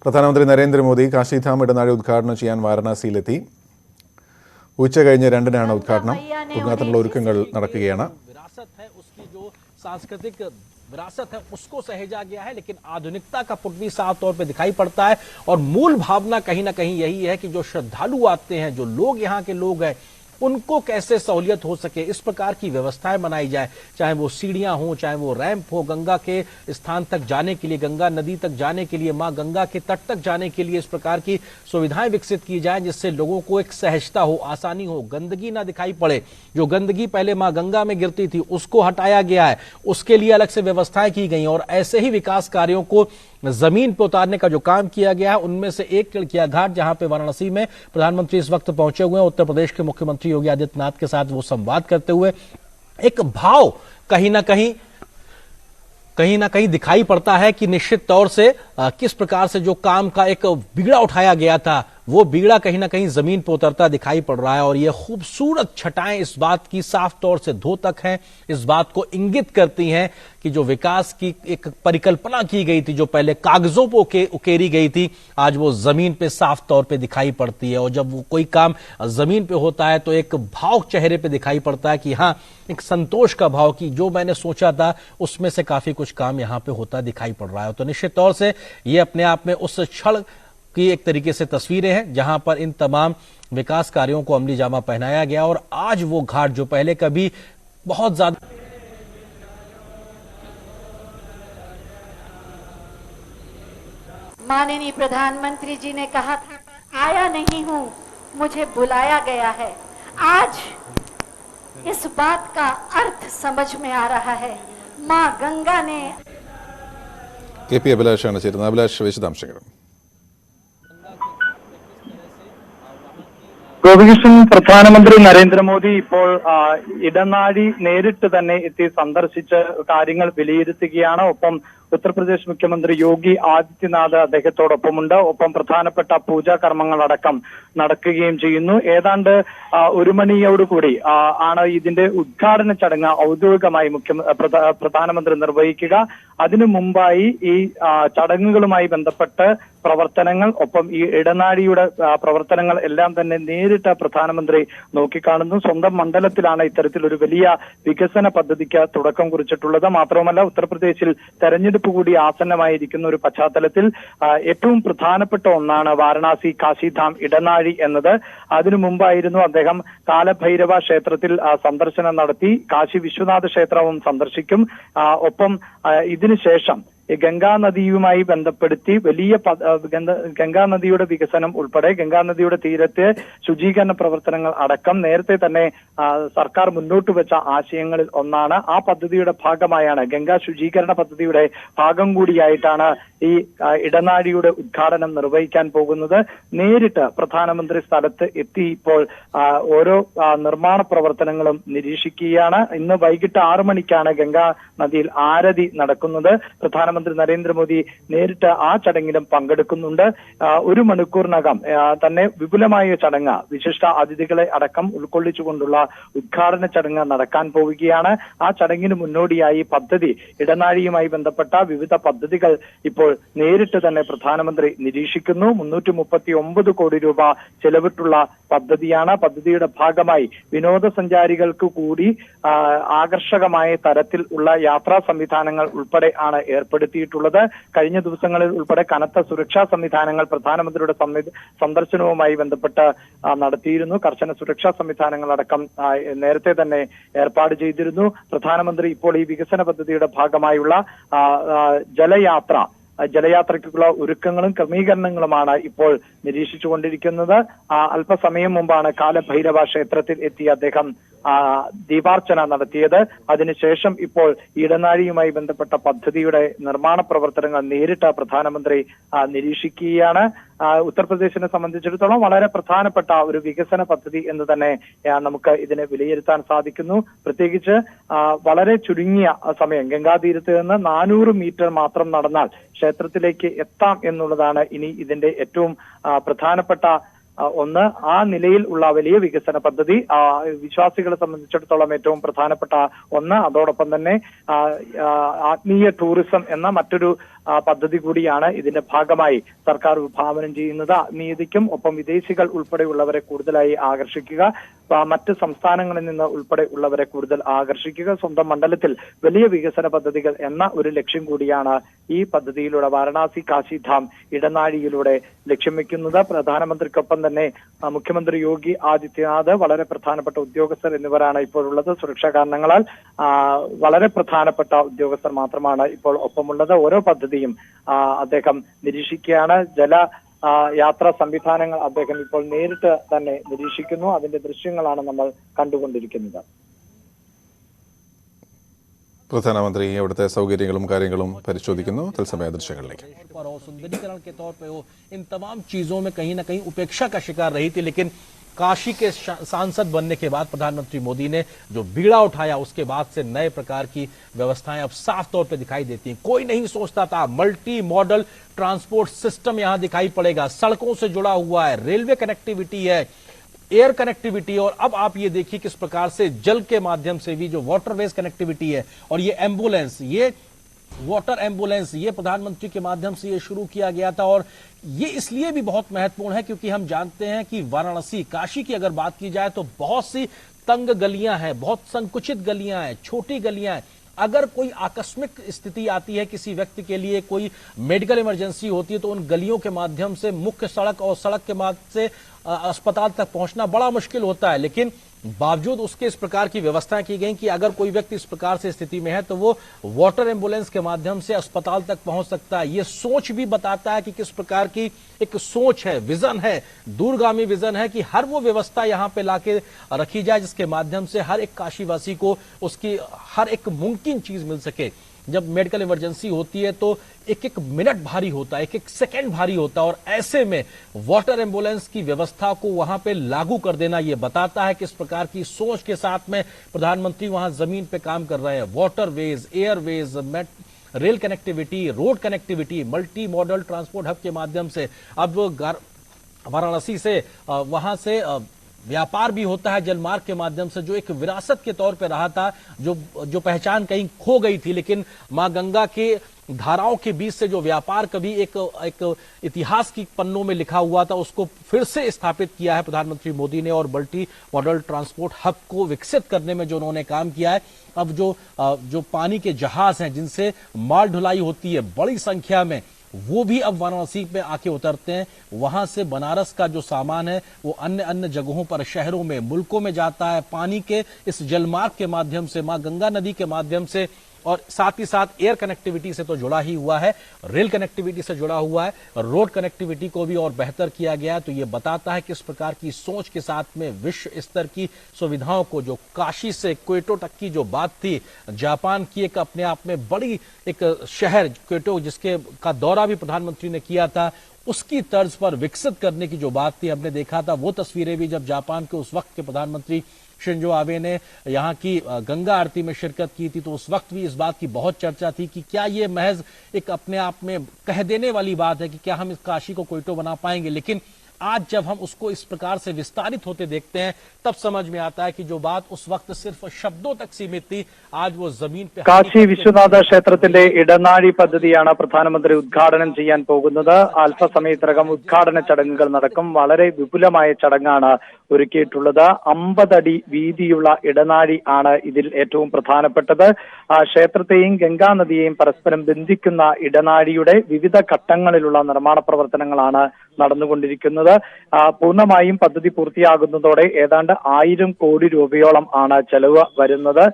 പ്രധാനമന്ത്രി നരേന്ദ്രമോദി കാശിധാം ഇടനാഴി ഉദ്ഘാടനം ചെയ്യാൻ വാരണാസിയിലെത്തി. ഉച്ച കഴിഞ്ഞ് 2-നാണ് ഉദ്ഘാടനം. ഉദ്ഘാടനത്തിനുള്ള ഒരുക്കങ്ങൾ നടക്കുകയാണ്. सांस्कृतिक विरासत है उसको सहेजा गया है, लेकिन आधुनिकता का पुट भी साफ तौर पे दिखाई पड़ता है। और मूल भावना कहीं ना कहीं यही है कि जो श्रद्धालु आते हैं, जो लोग यहाँ के लोग हैं, उनको कैसे सहूलियत हो सके, इस प्रकार की व्यवस्थाएं बनाई जाए। चाहे वो सीढ़ियां हो, चाहे वो रैंप हो, गंगा के स्थान तक जाने के लिए, गंगा नदी तक जाने के लिए, मां गंगा के तट तक जाने के लिए इस प्रकार की सुविधाएं विकसित की जाए, जिससे लोगों को एक सहजता हो, आसानी हो, गंदगी ना दिखाई पड़े। जो गंदगी पहले मां गंगा में गिरती थी उसको हटाया गया है, उसके लिए अलग से व्यवस्थाएं की गई। और ऐसे ही विकास कार्यों को जमीन पर उतारने का जो काम किया गया है, उनमें से एक टिड़किया घाट, जहां पे वाराणसी में प्रधानमंत्री इस वक्त पहुंचे हुए हैं, उत्तर प्रदेश के मुख्यमंत्री योगी आदित्यनाथ के साथ वो संवाद करते हुए एक भाव कहीं ना कहीं दिखाई पड़ता है कि निश्चित तौर से किस प्रकार से जो काम का एक बिगड़ा उठाया गया था, वो बिगड़ा कहीं ना कहीं जमीन पर उतरता दिखाई पड़ रहा है। और ये खूबसूरत छटाएं इस बात की साफ तौर से धोतक हैं, इस बात को इंगित करती हैं कि जो विकास की एक परिकल्पना की गई थी, जो पहले कागजों पर उकेरी गई थी, आज वो जमीन पे साफ तौर पे दिखाई पड़ती है। और जब वो कोई काम जमीन पे होता है तो एक भाव चेहरे पे दिखाई पड़ता है कि हाँ, एक संतोष का भाव कि जो मैंने सोचा था उसमें से काफी कुछ काम यहाँ पे होता दिखाई पड़ रहा है। तो निश्चित तौर से ये अपने आप में उस क्षण की एक तरीके से तस्वीरें हैं जहां पर इन तमाम विकास कार्यों को अमली जामा पहनाया गया। और आज वो घाट जो पहले कभी बहुत ज्यादा माननीय प्रधानमंत्री जी ने कहा था, आया नहीं हूं, मुझे बुलाया गया है। आज इस बात का अर्थ समझ में आ रहा है। मां गंगा ने KP അഭിലാഷാണ് ചേരുന്നത്. അഭിലാഷ് വിശദാംശങ്ങൾ. ഗോപികൃഷ്ണൻ, പ്രധാനമന്ത്രി നരേന്ദ്രമോദി ഇപ്പോൾ ഇടനാഴി നേരിട്ട് തന്നെ എത്തി സന്ദർശിച്ച് കാര്യങ്ങൾ വിലയിരുത്തുകയാണ്. ഒപ്പം ഉത്തർപ്രദേശ് മുഖ്യമന്ത്രി യോഗി ആദിത്യനാഥ് അദ്ദേഹത്തോടൊപ്പമുണ്ട്. ഒപ്പം പ്രധാനപ്പെട്ട പൂജാ കർമ്മങ്ങളടക്കം നടക്കുകയും ചെയ്യുന്നു. ഏതാണ്ട് 1 മണിയോടുകൂടി ആണ് ഇതിന്റെ ഉദ്ഘാടന ചടങ്ങ് ഔദ്യോഗികമായി പ്രധാനമന്ത്രി നിർവഹിക്കുക. അതിനു മുമ്പായി ഈ ചടങ്ങുകളുമായി ബന്ധപ്പെട്ട് പ്രവർത്തനങ്ങൾ, ഒപ്പം ഈ ഇടനാഴിയുടെ പ്രവർത്തനങ്ങൾ എല്ലാം തന്നെ നേരിട്ട് പ്രധാനമന്ത്രി നോക്കിക്കാണുന്നു. സ്വന്തം മണ്ഡലത്തിലാണ് ഇത്തരത്തിലൊരു വലിയ വികസന പദ്ധതിക്ക് തുടക്കം കുറിച്ചിട്ടുള്ളത്. മാത്രമല്ല, ഉത്തർപ്രദേശിൽ തെരഞ്ഞെടുപ്പ് കൂടി ആസന്നമായിരിക്കുന്ന ഒരു പശ്ചാത്തലത്തിൽ ഏറ്റവും പ്രധാനപ്പെട്ട ഒന്നാണ് വാരണാസി കാശിധാം ഇടനാഴി എന്നത്. അതിനു മുമ്പായിരുന്നു അദ്ദേഹം കാലഭൈരവ ക്ഷേത്രത്തിൽ സന്ദർശനം നടത്തി. കാശി വിശ്വനാഥ ക്ഷേത്രവും സന്ദർശിക്കും. ഒപ്പം ഇതിനുശേഷം ഗംഗാനദിയുമായി ബന്ധപ്പെടുത്തി വലിയ ഗംഗാനദിയുടെ വികസനം ഉൾപ്പെടെ ഗംഗാനദിയുടെ തീരത്തെ ശുചീകരണ പ്രവർത്തനങ്ങൾ അടക്കം നേരത്തെ തന്നെ സർക്കാർ മുന്നോട്ട് വെച്ച ആശയങ്ങളിൽ ഒന്നാണ്. ആ പദ്ധതിയുടെ ഭാഗമായാണ്, ഗംഗാ ശുചീകരണ പദ്ധതിയുടെ ഭാഗം കൂടിയായിട്ടാണ് ഈ ഇടനാഴിയുടെ ഉദ്ഘാടനം നിർവഹിക്കാൻ പോകുന്നത്. നേരിട്ട് പ്രധാനമന്ത്രി സ്ഥലത്ത് എത്തി ഇപ്പോൾ ഓരോ നിർമ്മാണ പ്രവർത്തനങ്ങളും നിരീക്ഷിക്കുകയാണ്. ഇന്ന് വൈകിട്ട് 6 മണിക്കാണ് ഗംഗാ നദിയിൽ ആരതി നടക്കുന്നത്. പ്രധാനമന്ത്രി നരേന്ദ്രമോദി നേരിട്ട് ആ ചടങ്ങിലും പങ്കെടുക്കുന്നുണ്ട്. 1 മണിക്കൂറിനകം തന്നെ വിപുലമായ ചടങ്ങ്, വിശിഷ്ട അതിഥികളെ അടക്കം ഉൾക്കൊള്ളിച്ചുകൊണ്ടുള്ള ഉദ്ഘാടന ചടങ്ങ് നടക്കാൻ പോവുകയാണ്. ആ ചടങ്ങിന് മുന്നോടിയായി പദ്ധതി, ഇടനാഴിയുമായി ബന്ധപ്പെട്ട വിവിധ പദ്ധതികൾ ഇപ്പോൾ നേരിട്ട് തന്നെ പ്രധാനമന്ത്രി നിരീക്ഷിക്കുന്നു. 339 കോടി രൂപ ചെലവിട്ടുള്ള പദ്ധതിയാണ്. പദ്ധതിയുടെ ഭാഗമായി വിനോദസഞ്ചാരികൾക്ക് കൂടി ആകർഷകമായ തരത്തിൽ ഉള്ള യാത്രാ സംവിധാനങ്ങൾ ഉൾപ്പെടെ ആണ് ഏർപ്പെടുത്തിയിട്ടുള്ളത്. കഴിഞ്ഞ ദിവസങ്ങളിൽ ഉൾപ്പെടെ കനത്ത സുരക്ഷാ സംവിധാനങ്ങൾ പ്രധാനമന്ത്രിയുടെ സന്ദർശനവുമായി ബന്ധപ്പെട്ട് നടത്തിയിരുന്നു. കർശന സുരക്ഷാ സംവിധാനങ്ങളടക്കം നേരത്തെ തന്നെ ഏർപ്പാട് ചെയ്തിരുന്നു. പ്രധാനമന്ത്രി ഇപ്പോൾ ഈ വികസന പദ്ധതിയുടെ ഭാഗമായുള്ള ജലയാത്രയ്ക്കുള്ള ഒരുക്കങ്ങളും ക്രമീകരണങ്ങളുമാണ് ഇപ്പോൾ നിരീക്ഷിച്ചുകൊണ്ടിരിക്കുന്നത്. അല്പസമയം മുമ്പാണ് കാലഭൈരവ ക്ഷേത്രത്തിൽ എത്തിയ അദ്ദേഹം ദീപാർച്ചന നടത്തിയത്. അതിനുശേഷം ഇപ്പോൾ ഇടനാഴിയുമായി ബന്ധപ്പെട്ട പദ്ധതിയുടെ നിർമ്മാണ പ്രവർത്തനങ്ങൾ നേരിട്ട് പ്രധാനമന്ത്രി നിരീക്ഷിക്കുകയാണ്. ഉത്തർപ്രദേശിനെ സംബന്ധിച്ചിടത്തോളം വളരെ പ്രധാനപ്പെട്ട ഒരു വികസന പദ്ധതി എന്ന് തന്നെ നമുക്ക് ഇതിനെ വിലയിരുത്താൻ സാധിക്കുന്നു. പ്രത്യേകിച്ച് വളരെ ചുരുങ്ങിയ സമയം, ഗംഗാതീരത്ത് നിന്ന് 400 മീറ്റർ മാത്രം നടന്നാൽ ക്ഷേത്രത്തിലേക്ക് എത്താം എന്നുള്ളതാണ് ഇനി ഇതിന്റെ ഏറ്റവും പ്രധാനപ്പെട്ട ഒന്ന് ആ നിലയിൽ ഉള്ള വലിയ വികസന പദ്ധതി വിശ്വാസികളെ സംബന്ധിച്ചിടത്തോളം ഏറ്റവും പ്രധാനപ്പെട്ട ഒന്ന്. അതോടൊപ്പം തന്നെ ആത്മീയ ടൂറിസം എന്ന മറ്റൊരു പദ്ധതി കൂടിയാണ് ഇതിന്റെ ഭാഗമായി സർക്കാർ വിഭാവനം ചെയ്യുന്നത്. ആത്മീയതയ്ക്കും ഒപ്പം വിദേശികൾ ഉൾപ്പെടെയുള്ളവരെ കൂടുതലായി ആകർഷിക്കുക, മറ്റ് സംസ്ഥാനങ്ങളിൽ നിന്ന് ഉൾപ്പെടെ ഉള്ളവരെ കൂടുതൽ ആകർഷിക്കുക, സ്വന്തം മണ്ഡലത്തിൽ വലിയ വികസന പദ്ധതികൾ എന്ന ഒരു ലക്ഷ്യം കൂടിയാണ് ഈ പദ്ധതിയിലൂടെ വാരണാസി കാശിധാം ഇടനാഴിയിലൂടെ ലക്ഷ്യം വെക്കുന്നത്. പ്രധാനമന്ത്രിക്കൊപ്പം തന്നെ മുഖ്യമന്ത്രി യോഗി ആദിത്യനാഥ്, വളരെ പ്രധാനപ്പെട്ട ഉദ്യോഗസ്ഥർ എന്നിവരാണ് ഇപ്പോഴുള്ളത്. സുരക്ഷാ കാരണങ്ങളാൽ വളരെ പ്രധാനപ്പെട്ട ഉദ്യോഗസ്ഥർ മാത്രമാണ് ഇപ്പോൾ ഒപ്പമുള്ളത്. ഓരോ പദ്ധതിയും അദ്ദേഹം നിരീക്ഷിക്കുകയാണ്. യാത്രാ സംവിധാനങ്ങൾ അദ്ദേഹം ഇപ്പോൾ നേരിട്ട് തന്നെ നിരീക്ഷിക്കുന്നു. അതിന്റെ ദൃശ്യങ്ങളാണ് നമ്മൾ കണ്ടുകൊണ്ടിരിക്കുന്നത്. പ്രധാനമന്ത്രി അവിടുത്തെ സൗകര്യങ്ങളും കാര്യങ്ങളും പരിശോധിക്കുന്നു. തത്സമയ ദൃശ്യങ്ങളിലേക്ക്. और सुंदरीकरण के तौर पे वो इन तमाम चीजों में कहीं ना कहीं उपेक्षा का शिकार रही थी, लेकिन काशी के सांसद बनने के बाद प्रधानमंत्री मोदी ने जो बीड़ा उठाया उसके बाद से नए प्रकार की व्यवस्थाएं अब साफ तौर पे दिखाई देती हैं। कोई नहीं सोचता था मल्टी मॉडल ट्रांसपोर्ट सिस्टम यहां दिखाई पड़ेगा, सड़कों से जुड़ा हुआ है, रेलवे कनेक्टिविटी है, एयर कनेक्टिविटी, और अब आप ये देखिए किस प्रकार से जल के माध्यम से भी जो वाटरवेज कनेक्टिविटी है, और ये एम्बुलेंस, ये वाटर एम्बुलेंस, ये प्रधानमंत्री के माध्यम से ये शुरू किया गया था। और ये इसलिए भी बहुत महत्वपूर्ण है क्योंकि हम जानते हैं कि वाराणसी, काशी की अगर बात की जाए तो बहुत सी तंग गलियां हैं, बहुत संकुचित गलियां हैं, छोटी गलियां हैं। अगर कोई आकस्मिक स्थिति आती है, किसी व्यक्ति के लिए कोई मेडिकल इमरजेंसी होती है, तो उन गलियों के माध्यम से मुख्य सड़क और सड़क के माध्यम से अस्पताल तक पहुंचना बड़ा मुश्किल होता है। लेकिन बावजूद उसके इस प्रकार की व्यवस्थाएं की गई कि अगर कोई व्यक्ति इस प्रकार से स्थिति में है तो वो वाटर एम्बुलेंस के माध्यम से अस्पताल तक पहुंच सकता है। ये सोच भी बताता है कि किस प्रकार की एक सोच है, विजन है, दूरगामी विजन है कि हर वो व्यवस्था यहाँ पे लाके रखी जाए जिसके माध्यम से हर एक काशीवासी को उसकी हर एक मुमकिन चीज मिल सके। जब मेडिकल इमरजेंसी होती है तो एक एक मिनट भारी होता है, एक एक सेकंड भारी होता है, और ऐसे में वाटर एम्बुलेंस की व्यवस्था को वहां पे लागू कर देना ये बताता है किस प्रकार की सोच के साथ में प्रधानमंत्री वहां जमीन पे काम कर रहे हैं। Waterways, Airways, rail connectivity, road connectivity, multi modal transport hub के माध्यम से अब वाराणसी से वहां से व्यापार भी होता है जलमार्ग के माध्यम से, जो एक विरासत के तौर पे रहा था, जो पहचान कहीं खो गई थी। लेकिन मां गंगा के धाराओं के बीच से जो व्यापार कभी एक इतिहास की पन्नों में लिखा हुआ था, उसको फिर से स्थापित किया है प्रधानमंत्री मोदी ने। और मल्टी मॉडल ट्रांसपोर्ट हब को विकसित करने में जो उन्होंने काम किया है, अब जो पानी के जहाज हैं जिनसे माल ढुलाई होती है बड़ी संख्या में, वो भी अब वाराणसी पे आके उतरते हैं। वहां से बनारस का जो सामान है वो अन्य जगहों पर, शहरों में, मुल्कों में जाता है पानी के इस जलमार्ग के माध्यम से, मां गंगा नदी के माध्यम से। और साथ ही साथ एयर कनेक्टिविटी से तो जुड़ा ही हुआ है, रेल कनेक्टिविटी से जुड़ा हुआ है, रोड कनेक्टिविटी को भी और बेहतर किया गया है। तो ये बताता है किस प्रकार की सोच के साथ में विश्व स्तर की सुविधाओं को, जो काशी से क्वेटो तक की जो बात थी, जापान की एक अपने आप में बड़ी एक शहर क्वेटो जिसके का दौरा भी प्रधानमंत्री ने किया था, उसकी तर्ज पर विकसित करने की जो बात थी, हमने देखा था वो तस्वीरें भी जब जापान के उस वक्त के प्रधानमंत्री शिंजो आबे ने यहाँ की गंगा आरती में शिरकत की थी, तो उस वक्त भी इस बात की बहुत चर्चा थी कि क्या ये महज एक अपने आप में कह देने वाली बात है कि क्या हम इस काशी को क्वेटो बना पाएंगे। लेकिन आज जब हम उसको इस प्रकार से विस्तारित होते देखते हैं तब समझ में आता है कि जो बात उस वक्त सिर्फ शब्दों तक सीमित थी, आज वो जमीन पे। കാശി വിശ്വനാഥ ക്ഷേത്രത്തിന്റെ ഇടനാഴി പദ്ധതിയാണ് പ്രധാനമന്ത്രി ഉദ്ഘാടനം ചെയ്യാൻ പോകുന്നത്. അല്പസമയത്തിനകം ഉദ്ഘാടന ചടങ്ങുകൾ നടക്കും. വളരെ വിപുലമായ ചടങ്ങാണ് ഒരുക്കിയിട്ടുള്ളത്. 50 അടി വീതിയുള്ള ഇടനാഴി ആണ് ഇതിൽ ഏറ്റവും പ്രധാനപ്പെട്ടത്. ക്ഷേത്രത്തെയും ഗംഗാ നദിയെയും പരസ്പരം ബന്ധിക്കുന്ന ഇടനാഴിയുടെ വിവിധ ഘട്ടങ്ങളിലുള്ള നിർമ്മാണ പ്രവർത്തനങ്ങളാണ് നടന്നുകൊണ്ടിരിക്കുന്നത്. പൂർണ്ണമായും പദ്ധതി പൂർത്തിയാകുന്നതോടെ ഏതാണ്ട് 1000 കോടി രൂപയോളം ആണ് ചെലവ് വരുന്നത്.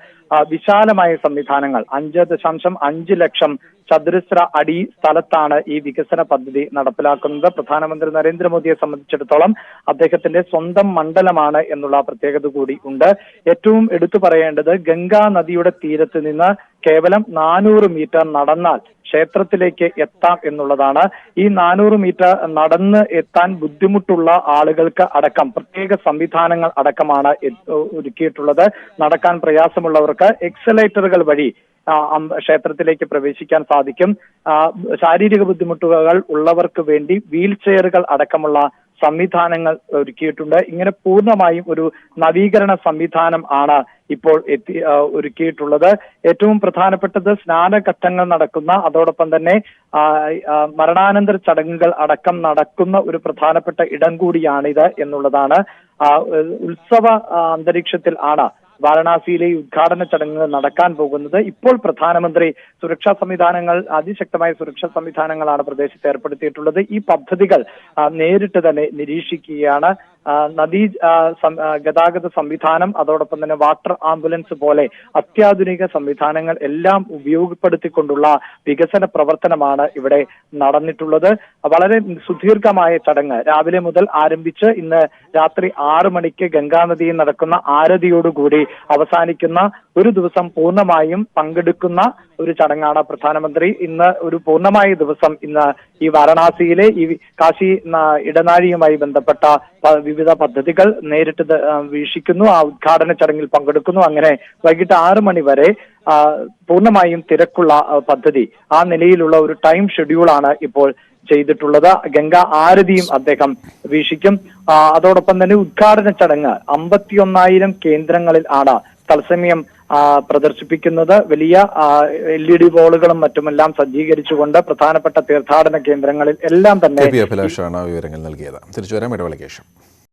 വിശാലമായ സംവിധാനങ്ങൾ, 5.5 ലക്ഷം ചതുരശ്ര അടി സ്ഥലത്താണ് ഈ വികസന പദ്ധതി നടപ്പിലാക്കുന്നത്. പ്രധാനമന്ത്രി നരേന്ദ്രമോദിയെ സംബന്ധിച്ചിടത്തോളം അദ്ദേഹത്തിന്റെ സ്വന്തം മണ്ഡലമാണ് എന്നുള്ള പ്രത്യേകത കൂടി ഉണ്ട്. ഏറ്റവും എടുത്തു പറയേണ്ടത് ഗംഗാ നദിയുടെ തീരത്ത് നിന്ന് കേവലം 400 മീറ്റർ നടന്നാൽ ക്ഷേത്രത്തിലേക്ക് എത്താം എന്നുള്ളതാണ്. ഈ 400 മീറ്റർ നടന്ന് എത്താൻ ബുദ്ധിമുട്ടുള്ള ആളുകൾക്ക് അടക്കം പ്രത്യേക സംവിധാനങ്ങൾ അടക്കമാണ് ഒരുക്കിയിട്ടുള്ളത്. നടക്കാൻ പ്രയാസമുള്ളവർക്ക് എക്സലേറ്ററുകൾ വഴി ക്ഷേത്രത്തിലേക്ക് പ്രവേശിക്കാൻ സാധിക്കും. ശാരീരിക ബുദ്ധിമുട്ടുകൾ ഉള്ളവർക്ക് വേണ്ടി വീൽ ചെയറുകൾ അടക്കമുള്ള സംവിധാനങ്ങൾ ഒരുക്കിയിട്ടുണ്ട്. ഇങ്ങനെ പൂർണ്ണമായും ഒരു നവീകരണ സംവിധാനം ആണ് ഇപ്പോൾ ഒരുക്കിയിട്ടുള്ളത്. ഏറ്റവും പ്രധാനപ്പെട്ടത് സ്നാനഘട്ടങ്ങൾ നടക്കുന്ന, അതോടൊപ്പം തന്നെ മരണാനന്തര ചടങ്ങുകൾ അടക്കം നടക്കുന്ന ഒരു പ്രധാനപ്പെട്ട ഇടം കൂടിയാണിത് എന്നുള്ളതാണ്. ഉത്സവ അന്തരീക്ഷത്തിൽ ആണ് വാരണാസിയിലെ ഉദ്ഘാടന ചടങ്ങുകൾ നടക്കാൻ പോകുന്നത്. ഇപ്പോൾ പ്രധാനമന്ത്രി സുരക്ഷാ സംവിധാനങ്ങൾ, അതിശക്തമായ സുരക്ഷാ സംവിധാനങ്ങളാണ് പ്രദേശത്ത് ഏർപ്പെടുത്തിയിട്ടുള്ളത്. ഈ പദ്ധതികൾ നേരിട്ട് തന്നെ നിരീക്ഷിക്കുകയാണ്. നദീ ഗതാഗത സംവിധാനം, അതോടൊപ്പം തന്നെ വാട്ടർ ആംബുലൻസ് പോലെ അത്യാധുനിക സംവിധാനങ്ങൾ എല്ലാം ഉപയോഗപ്പെടുത്തിക്കൊണ്ടുള്ള വികസന പ്രവർത്തനമാണ് ഇവിടെ നടന്നിട്ടുള്ളത്. വളരെ സുദീർഘമായ ചടങ്ങ് രാവിലെ മുതൽ ആരംഭിച്ച് ഇന്ന് രാത്രി 6 മണിക്ക് ഗംഗാനദിയിൽ നടക്കുന്ന ആരതിയോടുകൂടി അവസാനിക്കുന്ന ഒരു ദിവസം പൂർണ്ണമായും പങ്കെടുക്കുന്ന ഒരു ചടങ്ങാണ് പ്രധാനമന്ത്രി. ഇന്ന് ഒരു പൂർണ്ണമായ ദിവസം ഇന്ന് ഈ വാരണാസിയിലെ ഈ കാശി ഇടനാഴിയുമായി ബന്ധപ്പെട്ട വിവിധ പദ്ധതികൾ നേരിട്ട് വീക്ഷിക്കുന്നു. ആ ഉദ്ഘാടന ചടങ്ങിൽ പങ്കെടുക്കുന്നു. അങ്ങനെ വൈകിട്ട് 6 മണി വരെ പൂർണ്ണമായും തിരക്കുള്ള പദ്ധതി, ആ നിലയിലുള്ള ഒരു ടൈം ഷെഡ്യൂളാണ് ഇപ്പോൾ ചെയ്തിട്ടുള്ളത്. ഗംഗാ ആരതിയും അദ്ദേഹം വീക്ഷിക്കും. അതോടൊപ്പം തന്നെ ഉദ്ഘാടന ചടങ്ങ് 51,000 കേന്ദ്രങ്ങളിൽ ആണ് തത്സമയം പ്രദർശിപ്പിക്കുന്നത്. വലിയ LED ബോളുകളും മറ്റുമെല്ലാം സജ്ജീകരിച്ചുകൊണ്ട് പ്രധാനപ്പെട്ട തീർത്ഥാടന കേന്ദ്രങ്ങളിൽ എല്ലാം തന്നെ അഭിലാഷാണ് വിവരങ്ങൾ നൽകിയത്. തിരിച്ചു വരാം ഇടവേളയ്ക്ക് ശേഷം.